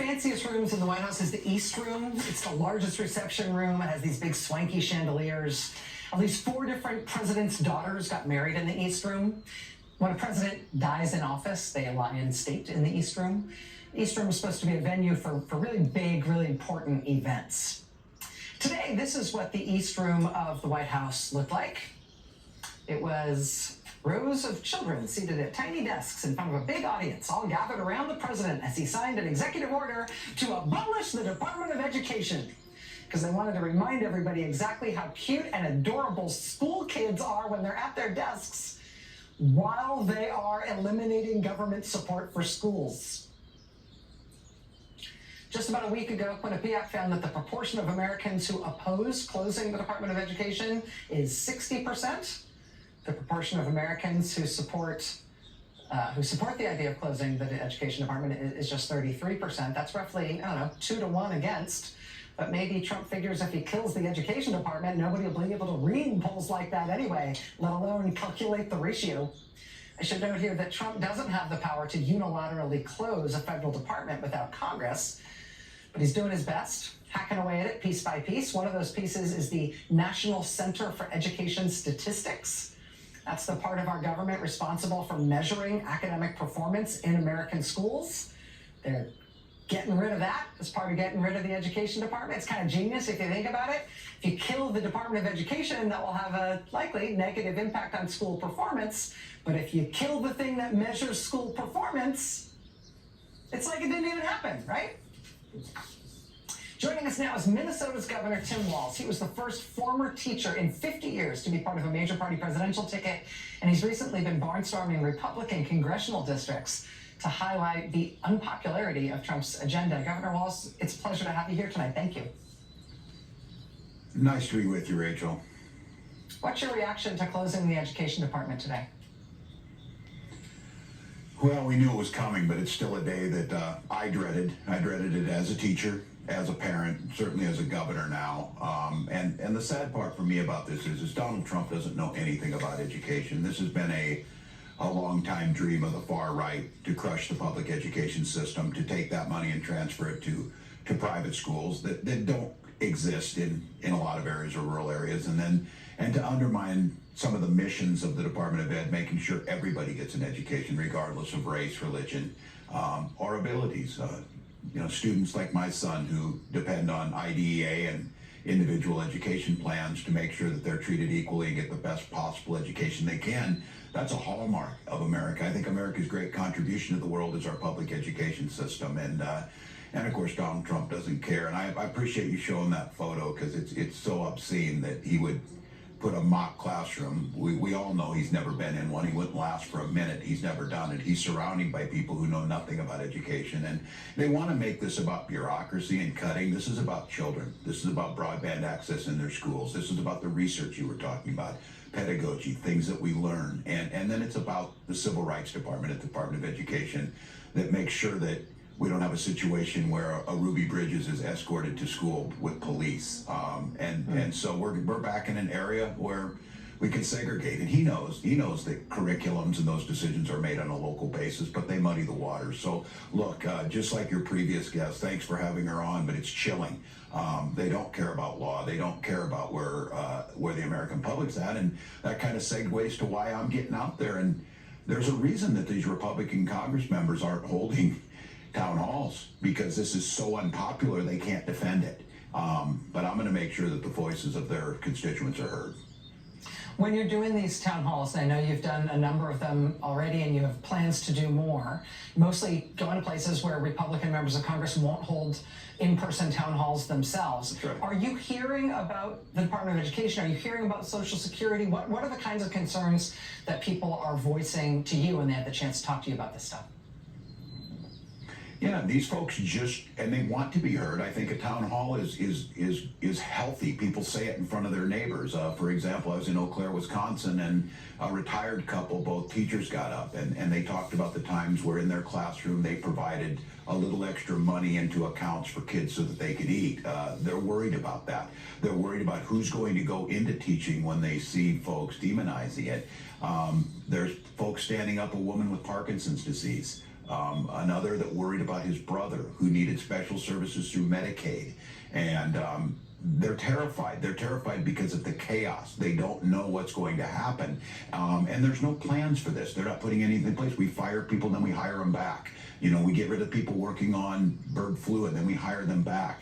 fanciest rooms in the White House is the East Room. It's the largest reception room. It has these big swanky chandeliers. At least 4 different presidents' daughters got married in the East Room. When a president dies in office, they lie in state in the East Room. The East Room is supposed to be a venue for really big, really important events. Today, this is what the East Room of the White House looked like. It was rows of children seated at tiny desks in front of a big audience, all gathered around the president as he signed an executive order to abolish the Department of Education. Because they wanted to remind everybody exactly how cute and adorable school kids are when they're at their desks, while they are eliminating government support for schools. Just about a week ago, Quinnipiac found that the proportion of Americans who oppose closing the Department of Education is 60%. The proportion of Americans who support the idea of closing the Education Department is just 33%. That's roughly, 2 to 1 against. But maybe Trump figures if he kills the Education Department, nobody will be able to read polls like that anyway, let alone calculate the ratio. I should note here that Trump doesn't have the power to unilaterally close a federal department without Congress, but he's doing his best, hacking away at it piece by piece. One of those pieces is the National Center for Education Statistics. That's the part of our government responsible for measuring academic performance in American schools. They're getting rid of that as part of getting rid of the Education Department. It's kind of genius if you think about it. If you kill the Department of Education, that will have a likely negative impact on school performance. But if you kill the thing that measures school performance, it's like it didn't even happen, right? Joining us now is Minnesota's Governor Tim Walz. He was the first former teacher in 50 years to be part of a major party presidential ticket, and he's recently been barnstorming Republican congressional districts to highlight the unpopularity of Trump's agenda. Governor Walz, it's a pleasure to have you here tonight. Thank you. Nice to be with you, Rachel. What's your reaction to closing the Education Department today? Well, we knew it was coming, but it's still a day that I dreaded. I dreaded it as a teacher, as a parent, certainly as a governor now. And the sad part for me about this is Donald Trump doesn't know anything about education. This has been a long-time dream of the far right to crush the public education system, to take that money and transfer it to private schools that don't exist in a lot of areas or rural areas, and to undermine some of the missions of the Department of Ed, making sure everybody gets an education regardless of race, religion, or abilities. Students like my son who depend on IDEA and individual education plans to make sure that they're treated equally and get the best possible education they can. That's a hallmark of America. I think America's great contribution to the world is our public education system. And of course, Donald Trump doesn't care. And I appreciate you showing that photo because it's so obscene that he would put a mock classroom. We all know he's never been in one. He wouldn't last for a minute. He's never done it. He's surrounded by people who know nothing about education. And they want to make this about bureaucracy and cutting. This is about children. This is about broadband access in their schools. This is about the research you were talking about, pedagogy, things that we learn. And then it's about the Civil Rights Department at the Department of Education that makes sure that we don't have a situation where a Ruby Bridges is escorted to school with police. And so we're back in an area where we can segregate. And he knows that curriculums and those decisions are made on a local basis, but they muddy the waters. So look, just like your previous guest, thanks for having her on, but it's chilling. They don't care about law. They don't care about where the American public's at. And that kind of segues to why I'm getting out there. And there's a reason that these Republican Congress members aren't holding town halls, because this is so unpopular they can't defend it. But I'm going to make sure that the voices of their constituents are heard. When you're doing these town halls, I know you've done a number of them already and you have plans to do more, mostly going to places where Republican members of Congress won't hold in-person town halls themselves. That's right. Are you hearing about the Department of Education? Are you hearing about Social Security? What are the kinds of concerns that people are voicing to you when they have the chance to talk to you about this stuff? Yeah, these folks and they want to be heard. I think a town hall is healthy. People say it in front of their neighbors. For example, I was in Eau Claire, Wisconsin, and a retired couple, both teachers, got up and they talked about the times where in their classroom they provided a little extra money into accounts for kids so that they could eat. They're worried about that. They're worried about who's going to go into teaching when they see folks demonizing it. There's folks standing up, a woman with Parkinson's disease. Another that worried about his brother who needed special services through Medicaid. And they're terrified. They're terrified because of the chaos. They don't know what's going to happen. And there's no plans for this. They're not putting anything in place. We fire people, then we hire them back. You know, we get rid of people working on bird flu, and then we hire them back.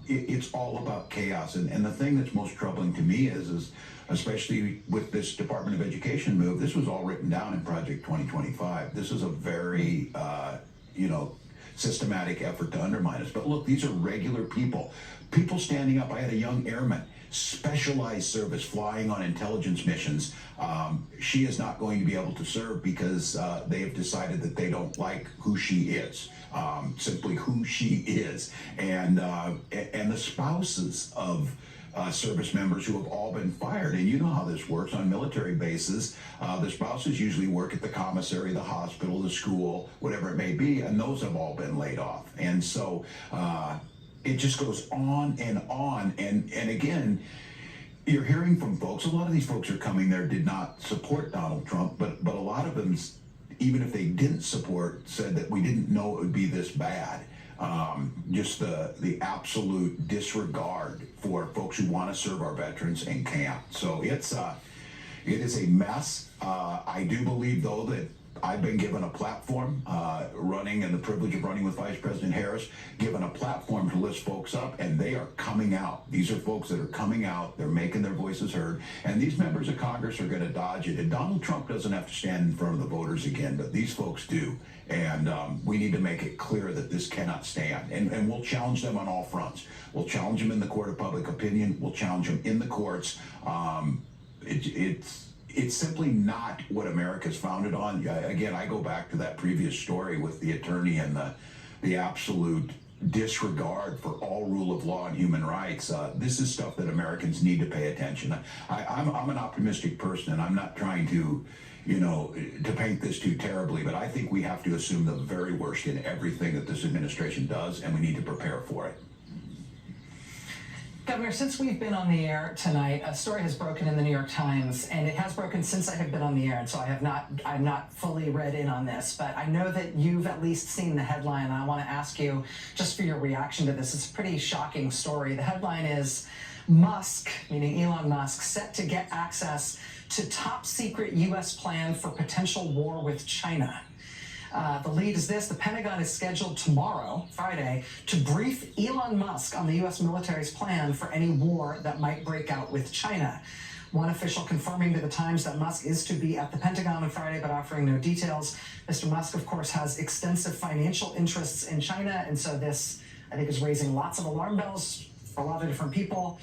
It's all about chaos. And the thing that's most troubling to me is especially with this Department of Education move, this was all written down in Project 2025. This is a very, systematic effort to undermine us. But look, these are regular people standing up. I had a young airman, specialized service, flying on intelligence missions. She is not going to be able to serve because they have decided that they don't like who she is, simply who she is. And the spouses of service members who have all been fired. And you know how this works on military bases. The spouses usually work at the commissary, the hospital, the school, whatever it may be, and those have all been laid off. And so it just goes on and on. And again, you're hearing from folks, a lot of these folks are coming there, did not support Donald Trump, but a lot of them, even if they didn't support, said that we didn't know it would be this bad. Just the absolute disregard for folks who want to serve our veterans and can't. So it is a mess. I do believe, though, that I've been given a platform, running, and the privilege of running with Vice President Harris, given a platform to lift folks up, and they are coming out. These are folks that are coming out. They're making their voices heard, and these members of Congress are going to dodge it. And Donald Trump doesn't have to stand in front of the voters again, but these folks do. And we need to make it clear that this cannot stand. And we'll challenge them on all fronts. We'll challenge them in the court of public opinion. We'll challenge them in the courts. It's simply not what America's founded on. Again, I go back to that previous story with the attorney and the absolute disregard for all rule of law and human rights. This is stuff that Americans need to pay attention. I'm an optimistic person, and I'm not trying to paint this too terribly, but I think we have to assume the very worst in everything that this administration does, and we need to prepare for it. Governor, since we've been on the air tonight, a story has broken in the New York Times, and it has broken since I have been on the air, and so I'm not fully read in on this, but I know that you've at least seen the headline, and I want to ask you just for your reaction to this. It's a pretty shocking story. The headline is Musk, meaning Elon Musk, set to get access to top secret U.S. plan for potential war with China. The lead is this: the Pentagon is scheduled tomorrow, Friday, to brief Elon Musk on the U.S. military's plan for any war that might break out with China. One official confirming to the Times that Musk is to be at the Pentagon on Friday, but offering no details. Mr. Musk, of course, has extensive financial interests in China, and so this, I think, is raising lots of alarm bells for a lot of different people.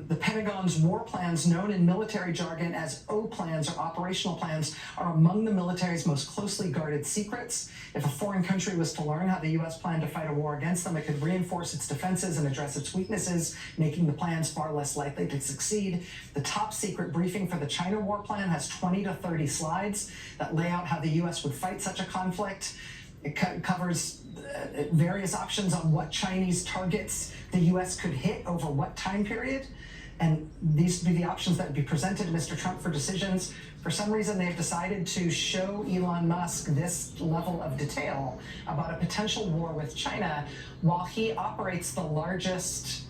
The Pentagon's war plans, known in military jargon as O plans or operational plans, are among the military's most closely guarded secrets. If a foreign country was to learn how the U.S. planned to fight a war against them, it could reinforce its defenses and address its weaknesses, making the plans far less likely to succeed. The top secret briefing for the China war plan has 20 to 30 slides that lay out how the U.S. would fight such a conflict. It covers various options on what Chinese targets the U.S. could hit over what time period. And these would be the options that would be presented to Mr. Trump for decisions. For some reason, they've decided to show Elon Musk this level of detail about a potential war with China while he operates the largest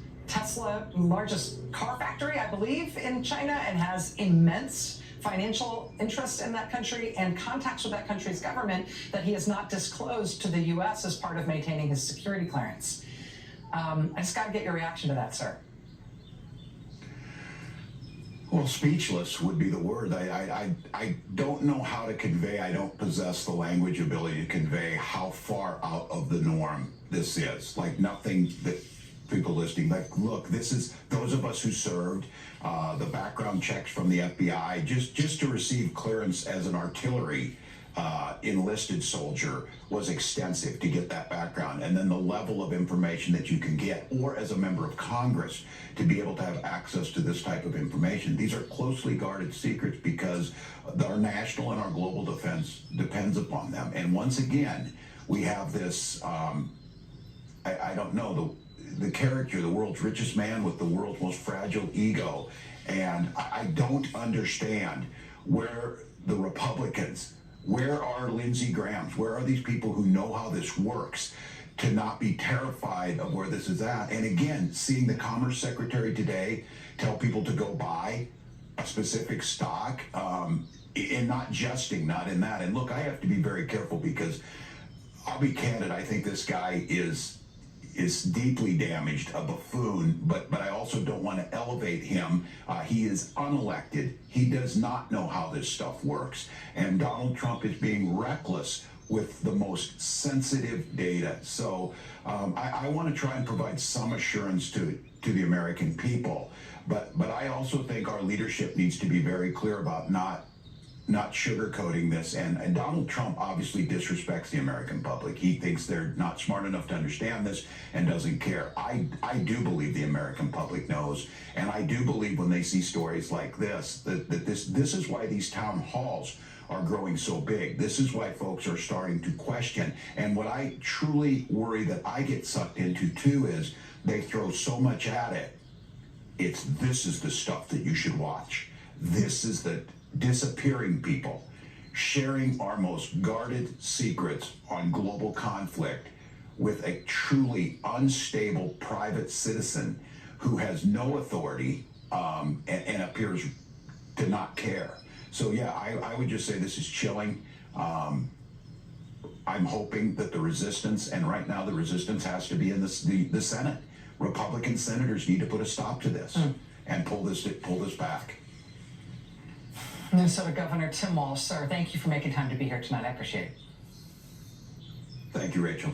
car factory, I believe, in China, and has immense financial interests in that country and contacts with that country's government that he has not disclosed to the U.S. as part of maintaining his security clearance. I just got to get your reaction to that, sir. Well, speechless would be the word. I don't know how to convey. I don't possess the language ability to convey how far out of the norm this is. Like nothing that people listening, like, look, this is those of us who served, the background checks from the FBI, just to receive clearance as an artillery enlisted soldier was extensive to get that background. And then the level of information that you can get, or as a member of Congress, to be able to have access to this type of information. These are closely guarded secrets because our national and our global defense depends upon them. And once again, we have this, I don't know, the character, the world's richest man with the world's most fragile ego. And I don't understand where the Republicans Where are Lindsey Grahams? Where are these people who know how this works to not be terrified of where this is at? And again, seeing the Commerce Secretary today tell people to go buy a specific stock, and not jesting, not in that. And look, I have to be very careful because I'll be candid. I think this guy is deeply damaged, a buffoon, but I also don't want to elevate him. He is unelected. He does not know how this stuff works. And Donald Trump is being reckless with the most sensitive data. So I want to try and provide some assurance to the American people. But I also think our leadership needs to be very clear about not sugarcoating this. And Donald Trump obviously disrespects the American public. He thinks they're not smart enough to understand this and doesn't care. I do believe the American public knows, and I do believe when they see stories like this, that this is why these town halls are growing so big. This is why folks are starting to question. And what I truly worry that I get sucked into too is they throw so much at it. This is the stuff that you should watch. This is the disappearing people, sharing our most guarded secrets on global conflict with a truly unstable private citizen who has no authority and appears to not care. So yeah, I would just say this is chilling. I'm hoping that the resistance, and right now the resistance has to be in the Senate. Republican senators need to put a stop to this and pull this back. Minnesota Governor Tim Walz, sir, thank you for making time to be here tonight. I appreciate it. Thank you, Rachel.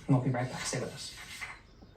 We'll be right back. Stay with us.